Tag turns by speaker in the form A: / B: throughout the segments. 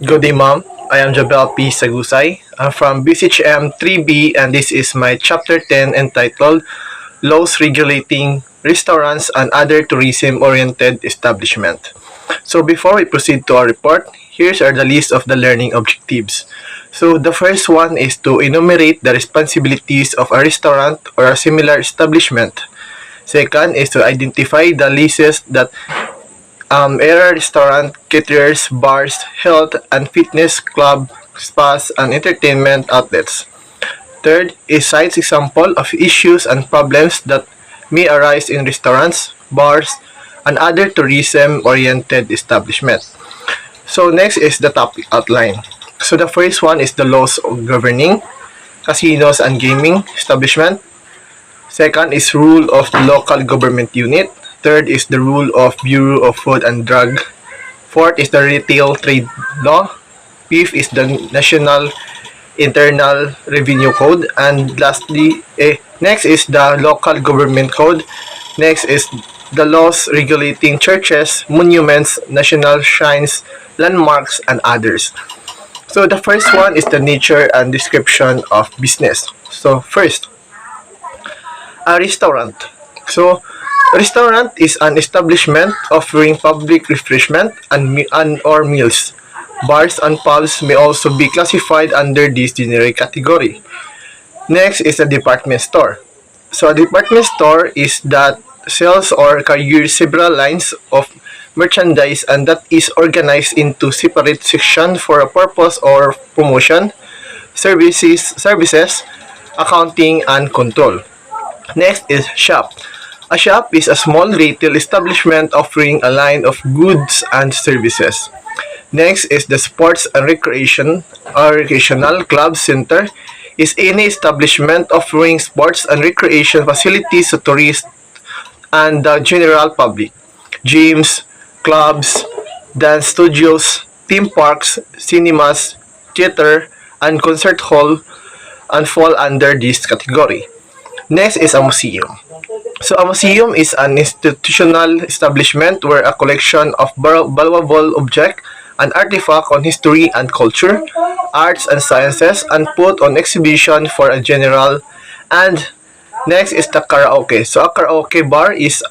A: Good day, Mom. I am Jovel P. Sagusay. I'm from BCHM 3B, and this is my Chapter 10 entitled Laws Regulating Restaurants and Other Tourism-Oriented Establishment. So before we proceed to our report, here's are the list of the learning objectives. So the first one is to enumerate the responsibilities of a restaurant or a similar establishment. Second is to identify the leases that area restaurant, caterers, bars, health and fitness club, spas, and entertainment outlets. Third is cites example of issues and problems that may arise in restaurants, bars, and other tourism-oriented establishments. So next is the topic outline. So the first one is the laws governing casinos and gaming establishment. Second is rule of the local government unit. Third is the rule of Bureau of Food and Drug. Fourth is the retail trade law. Fifth is the National Internal Revenue Code. And lastly, next is the local government code. Next is the laws regulating churches, monuments, national shrines, landmarks, and others. So the first one is the nature and description of business. So first, a restaurant. So restaurant is an establishment offering public refreshment and or meals. Bars and pubs may also be classified under this generic category. Next is a department store. So a department store is that sells or carries several lines of merchandise and that is organized into separate sections for a purpose or promotion, services, accounting, and control. Next is shop. A shop is a small retail establishment offering a line of goods and services. Next is the sports and recreation or recreational club center is any establishment offering sports and recreation facilities to tourists and the general public. Gyms, clubs, dance studios, theme parks, cinemas, theater, and concert hall and fall under this category. Next is a museum. So a museum is an institutional establishment where a collection of valuable objects and artifacts on history and culture, arts and sciences, and put on exhibition for a general. And next is the karaoke. So a karaoke bar is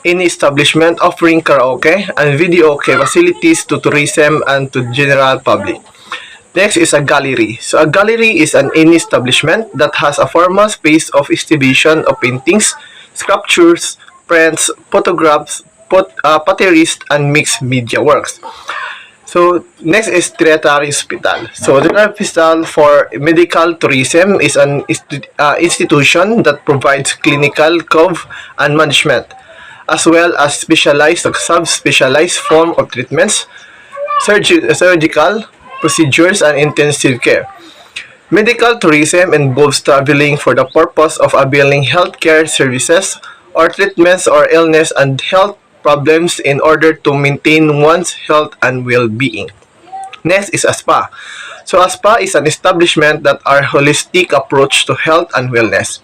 A: any establishment offering karaoke and videoke facilities to tourism and to general public. Next is a gallery. So a gallery is an any establishment that has a formal space of exhibition of paintings, sculptures, prints, photographs, potteries, and mixed media works. So next is tertiary hospital. So the hospital for medical tourism is an institution that provides clinical cover and management, as well as specialized or sub-specialized form of treatments, surgical procedures, and intensive care. Medical tourism involves traveling for the purpose of availing healthcare services or treatments or illness and health problems in order to maintain one's health and well-being. Next is a spa. So a spa is an establishment that are holistic approach to health and wellness,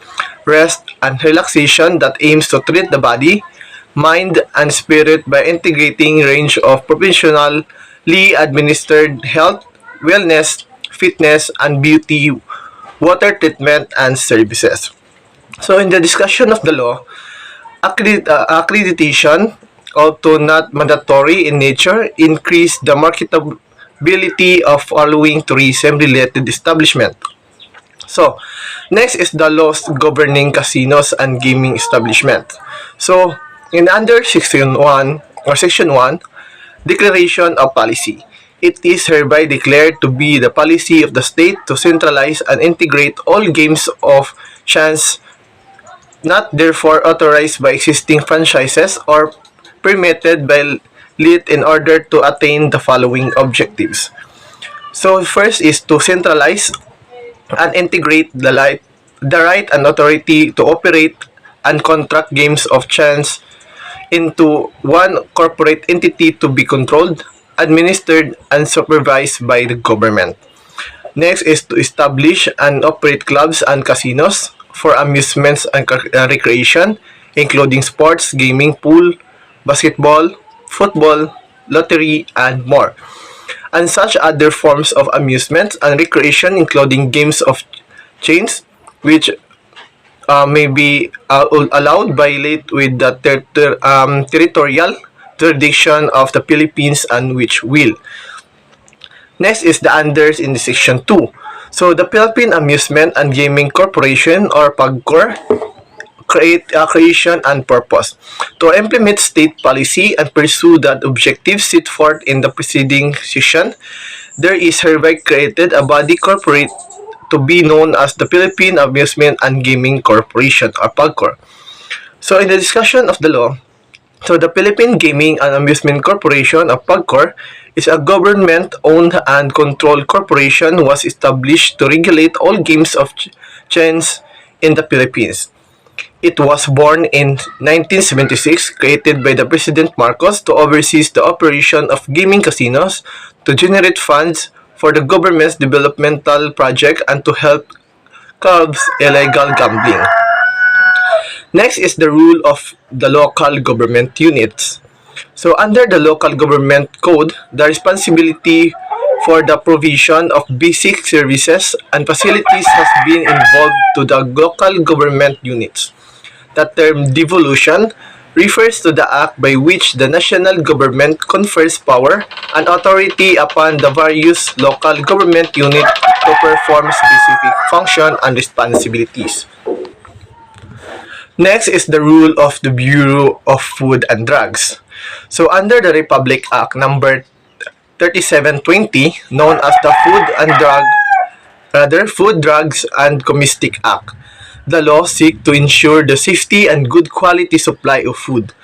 A: rest and relaxation that aims to treat the body, mind, and spirit by integrating range of professionally administered health, wellness, fitness, and beauty, water treatment, and services. So in the discussion of the law, accreditation, although not mandatory in nature, increase the marketability of following tourism-related establishment. So, next is the laws governing casinos and gaming establishment. So, in under Section 1 or Section 1, Declaration of Policy. It is hereby declared to be the policy of the state to centralize and integrate all games of chance not therefore authorized by existing franchises or permitted by LIT in order to attain the following objectives. So first is to centralize and integrate the right and authority to operate and contract games of chance into one corporate entity to be controlled, administered, and supervised by the government. Next is to establish and operate clubs and casinos for amusements and recreation, including sports, gaming, pool, basketball, football, lottery, and more. and such other forms of amusement and recreation, including games of chance, which may be allowed violate with the territorial jurisdiction of the Philippines and which will. Next is the unders in the section 2. So the Philippine Amusement and Gaming Corporation or PAGCOR creation and purpose to implement state policy and pursue that objectives set forth in the preceding section. There is hereby created a body corporate to be known as the Philippine Amusement and Gaming Corporation or PAGCOR. So in the discussion of the law, so the Philippine Gaming and Amusement Corporation or PAGCOR is a government-owned and controlled corporation was established to regulate all games of chance in the Philippines. It was born in 1976, created by the President Marcos to oversee the operation of gaming casinos, to generate funds for the government's developmental project, and to help curb illegal gambling. Next is the rule of the local government units. So under the local government code, the responsibility for the provision of basic services and facilities has been involved to the local government units. The term devolution refers to the act by which the national government confers power and authority upon the various local government units to perform specific functions and responsibilities. Next is the rule of the Bureau of Food and Drugs. So under the Republic Act number 3720, known as the Food, Drugs and Comestic Act, the law seeks to ensure the safety and good quality supply of food,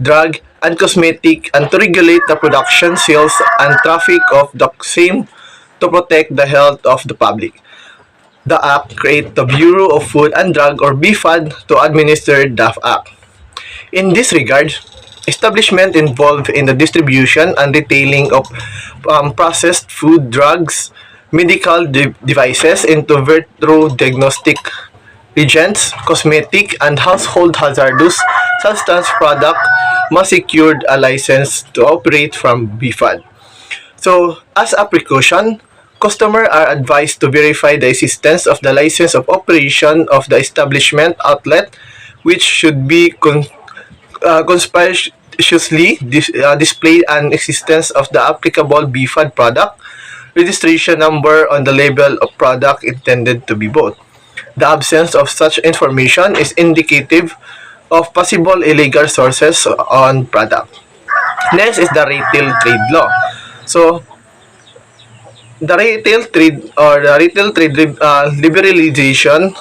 A: drug, and cosmetic, and to regulate the production, sales, and traffic of the same to protect the health of the public. The Act creates the Bureau of Food and Drug or BFAD to administer the Act. In this regard, establishment involved in the distribution and retailing of processed food, drugs, medical devices into vitro diagnostic reagents, cosmetic, and household hazardous substance product must secure a license to operate from BFAD. So, as a precaution, customers are advised to verify the existence of the license of operation of the establishment outlet, which should be conspicuously display an existence of the applicable BFAD product registration number on the label of product intended to be bought. The absence of such information is indicative of possible illegal sources on product. Next is the retail trade law. So, the retail trade liberalization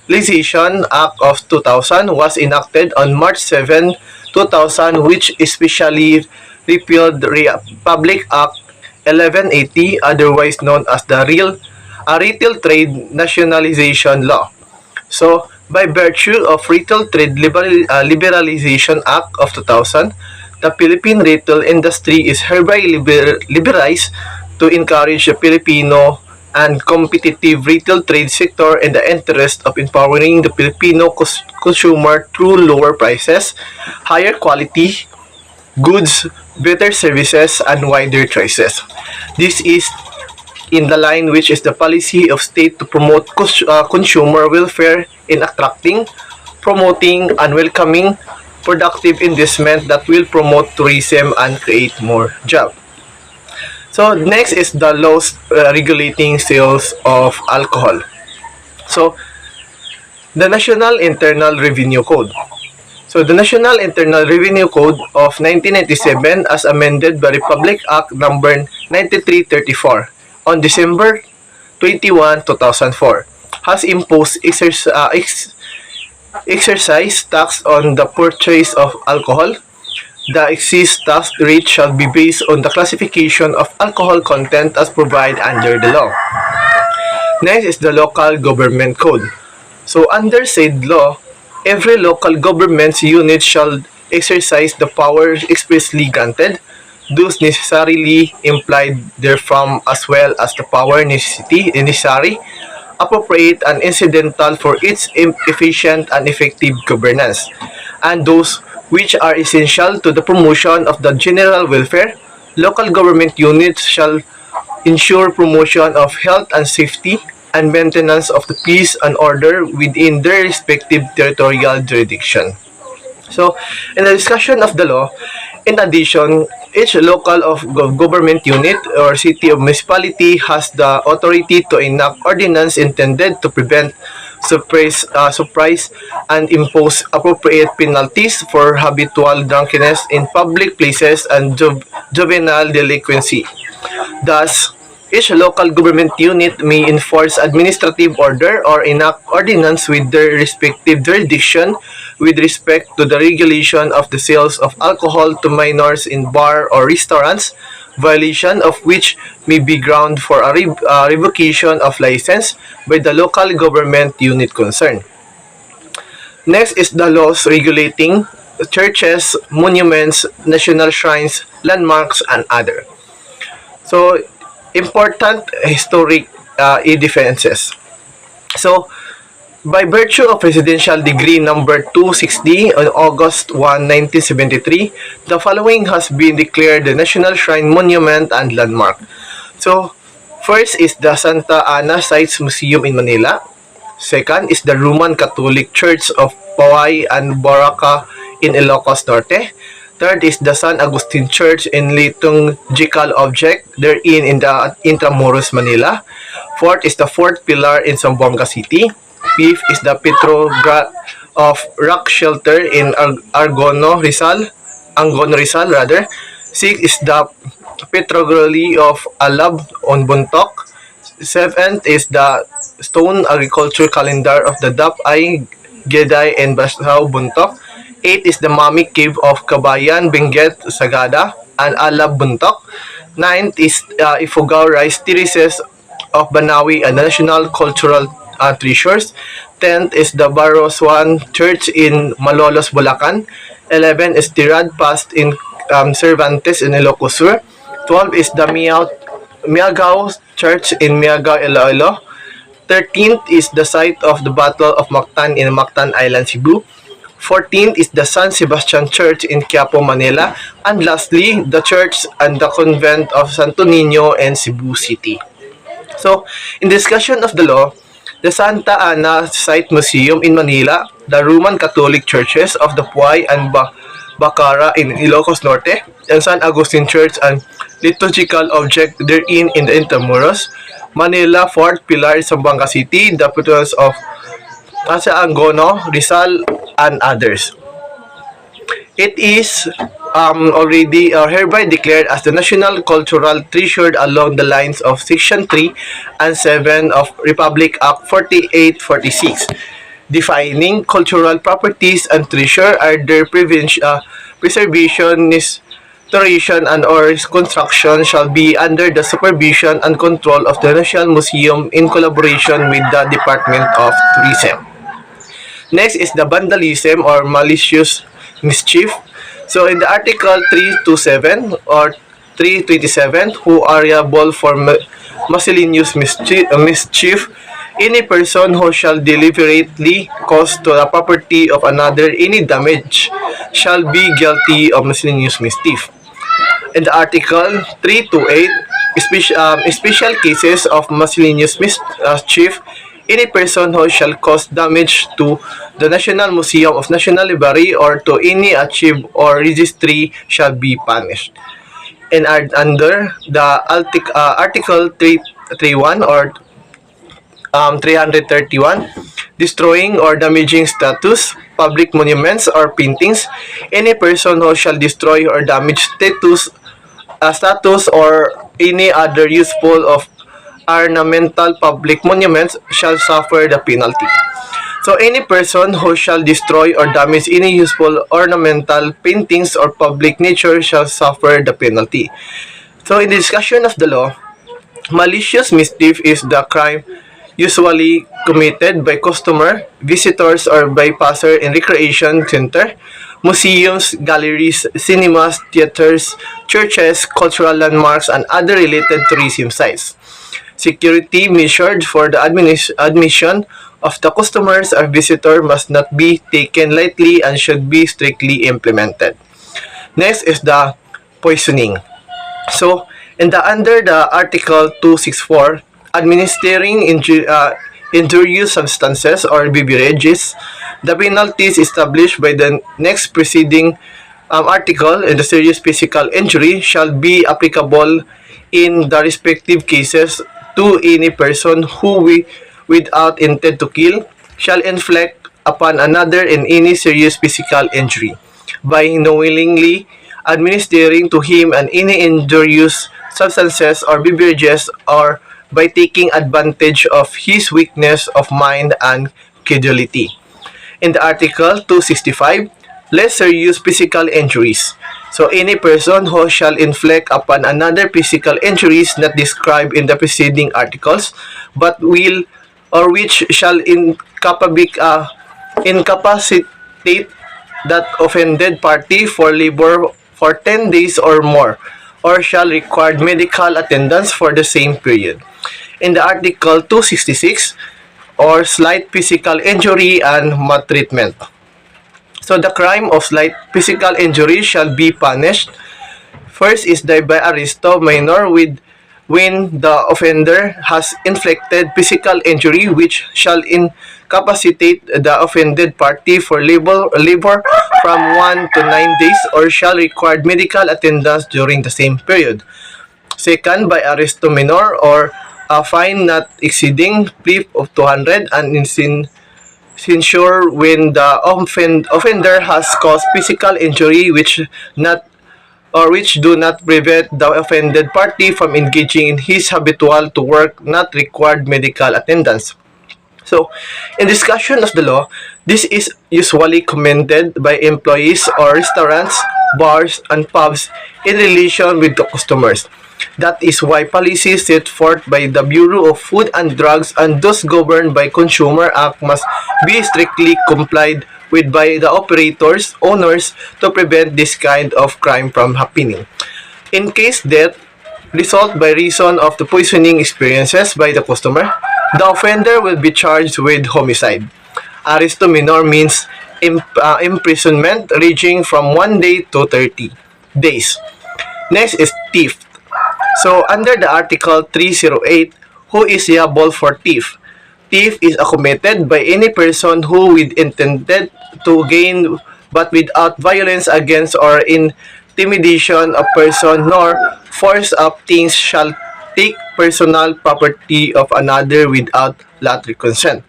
A: Liberalization Act of 2000 was enacted on March 7, 2000, which especially repealed Republic Act 1180, otherwise known as the Retail Trade Nationalization Law. So, by virtue of Retail Trade Liberalization Act of 2000, the Philippine retail industry is hereby liberalized to encourage the Filipino and competitive retail trade sector in the interest of empowering the Filipino consumer through lower prices, higher quality goods, better services, and wider choices. This is in the line which is the policy of state to promote consumer welfare in attracting, promoting, and welcoming productive investment that will promote tourism and create more jobs. So next is the laws regulating sales of alcohol. So the National Internal Revenue Code. So the National Internal Revenue Code of 1997 as amended by Republic Act number 9334 on December 21, 2004 has imposed excise tax on the purchase of alcohol. The excise tax rate shall be based on the classification of alcohol content as provided under the law. Next is the Local Government Code. So under said law, every local government's unit shall exercise the powers expressly granted, those necessarily implied therefrom, as well as the power necessary, appropriate, and incidental for its efficient and effective governance, and those which are essential to the promotion of the general welfare, Local government units shall ensure promotion of health and safety and maintenance of the peace and order within their respective territorial jurisdiction. So, in the discussion of the law, in addition, each local of government unit or city or municipality has the authority to enact ordinance intended to prevent, surprise, and impose appropriate penalties for habitual drunkenness in public places and juvenile delinquency. Thus, each local government unit may enforce administrative order or enact ordinance with their respective jurisdiction with respect to the regulation of the sales of alcohol to minors in bar or restaurants, violation of which may be ground for a revocation of license by the local government unit concerned. Next is the laws regulating churches, monuments, national shrines, landmarks, and other. So, important historic e-defenses. So, by virtue of Presidential Decree number 260 on August 1, 1973, the following has been declared the National Shrine Monument and Landmark. So, first is the Santa Ana Sites Museum in Manila. Second is the Roman Catholic Church of Paway and Baraca in Ilocos Norte. Third is the San Agustin Church in liturgical object therein in the Intramuros, Manila. Fourth is the Fourth Pillar in Zamboanga City. Fifth is the Petrograd of Rock Shelter in Angono Rizal. Sixth is the Petrogrally of Alab on Buntok. Seventh is the Stone Agriculture Calendar of the Dapay, Geday, and Basaw, Buntok. 8 is the Mummy Cave of Kabayan, Benguet, Sagada, and Alab, Buntok. 9th is Ifugao Rice Terraces of Banawi and National Cultural Treasures. 10th is the Baroswan Church in Malolos, Bulacan. 11 is the Rad Past in Cervantes in Ilocos Sur. 12 is the Miagao Church in Miagao, Iloilo. 13th is the site of the Battle of Mactan in Mactan Island, Cebu. 14th is the San Sebastian Church in Quiapo, Manila. And lastly, the church and the convent of Santo Niño in Cebu City. So, in discussion of the law, the Santa Ana Site Museum in Manila, the Roman Catholic Churches of the Puay and Bacara in Ilocos Norte, and San Agustin Church and liturgical object therein in the Intramuros, Manila, Fourth Pillar, Zamboanga City, the patrons of Angono, Rizal, and others. It is already hereby declared as the National Cultural Treasure along the lines of Section 3 and 7 of Republic Act 4846. Defining cultural properties and treasure are their preservation, restoration, and or construction shall be under the supervision and control of the National Museum in collaboration with the Department of Tourism. Next is the vandalism or malicious mischief. So in the Article 327 or 327, who are liable for miscellaneous mischief, any person who shall deliberately cause to the property of another any damage shall be guilty of miscellaneous mischief. In the Article 328, special cases of miscellaneous mischief, any person who shall cause damage to the National Museum of National Library or to any archive or registry shall be punished. And under the Article 331 or 331, destroying or damaging statues, public monuments, or paintings, any person who shall destroy or damage statues or any other useful of ornamental public monuments shall suffer the penalty. So any person who shall destroy or damage any useful ornamental paintings or public nature shall suffer the penalty. So in the discussion of the law, malicious mischief is the crime usually committed by customer, visitors, or bypasser in recreation center, museums, galleries, cinemas, theaters, churches, cultural landmarks, and other related tourism sites. Security measured for the admission of the customers or visitor must not be taken lightly and should be strictly implemented. Next is the poisoning. So, in the under the Article 264, administering injurious substances or beverages, the penalties established by the next preceding article in the serious physical injury shall be applicable in the respective cases to any person who without intent to kill shall inflict upon another in any serious physical injury by knowingly administering to him and any injurious substances or beverages or by taking advantage of his weakness of mind and credulity. In the Article 265, less serious physical injuries. So any person who shall inflict upon another physical injuries not described in the preceding articles, but will or which shall incapacitate that offended party for labor for 10 days or more, or shall require medical attendance for the same period. In the Article 266, or slight physical injury and maltreatment. So the crime of slight physical injury shall be punished. First is by arresto minor with when the offender has inflicted physical injury which shall incapacitate the offended party for labor from 1 to 9 days or shall require medical attendance during the same period. Second, by arresto minor or a fine not exceeding fee of 200 and censure when the offender has caused physical injury which do not prevent the offended party from engaging in his habitual to work not required medical attendance. So, in discussion of the law, this is usually commended by employees or restaurants, bars, and pubs in relation with the customers. That is why policies set forth by the Bureau of Food and Drugs and those governed by Consumer Act must be strictly complied with by the operators, owners, to prevent this kind of crime from happening. In case death result by reason of the poisoning experiences by the customer, the offender will be charged with homicide. Arresto minor means imprisonment ranging from 1 day to 30 days. Next is theft. So, under the Article 308, who is liable for theft? Thief is committed by any person who with intended to gain but without violence against or intimidation of person nor force of things shall take personal property of another without lawful consent.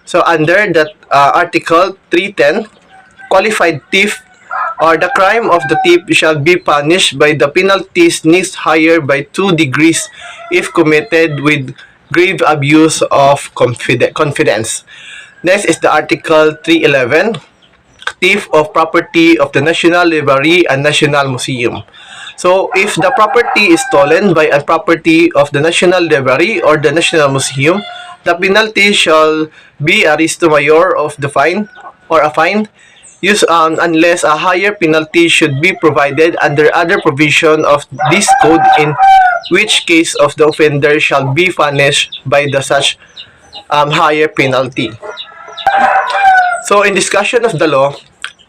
A: So under that Article 310, qualified thief or the crime of the thief shall be punished by the penalties next higher by 2 degrees if committed with grave abuse of confidence. Next is the Article 311, thief of property of the National Library and National Museum. So, if the property is stolen by a property of the National Library or the National Museum, the penalty shall be arresto mayor of the fine or a fine unless a higher penalty should be provided under other provision of this code, in which case of the offender shall be punished by the such higher penalty. So, in discussion of the law,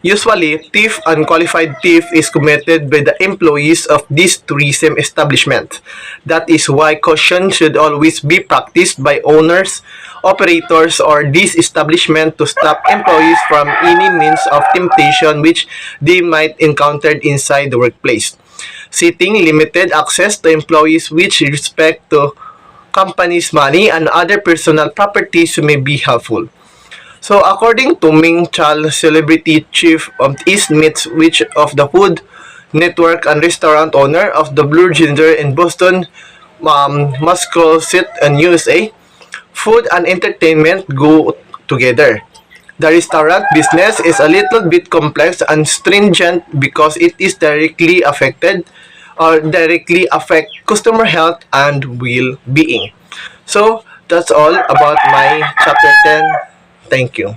A: usually thief unqualified thief is committed by the employees of this tourism establishment. That is why caution should always be practiced by owners, operators, or this establishment to stop employees from any means of temptation which they might encounter inside the workplace. Setting limited access to employees with respect to company's money and other personal properties may be helpful. So according to Ming Chal, celebrity chief of East Meats, which of the food network and restaurant owner of the Blue Ginger in Boston, Massachusetts, and USA, food and entertainment go together. The restaurant business is a little bit complex and stringent because it is directly affected or directly affect customer health and well-being. So that's all about my chapter 10. Thank you.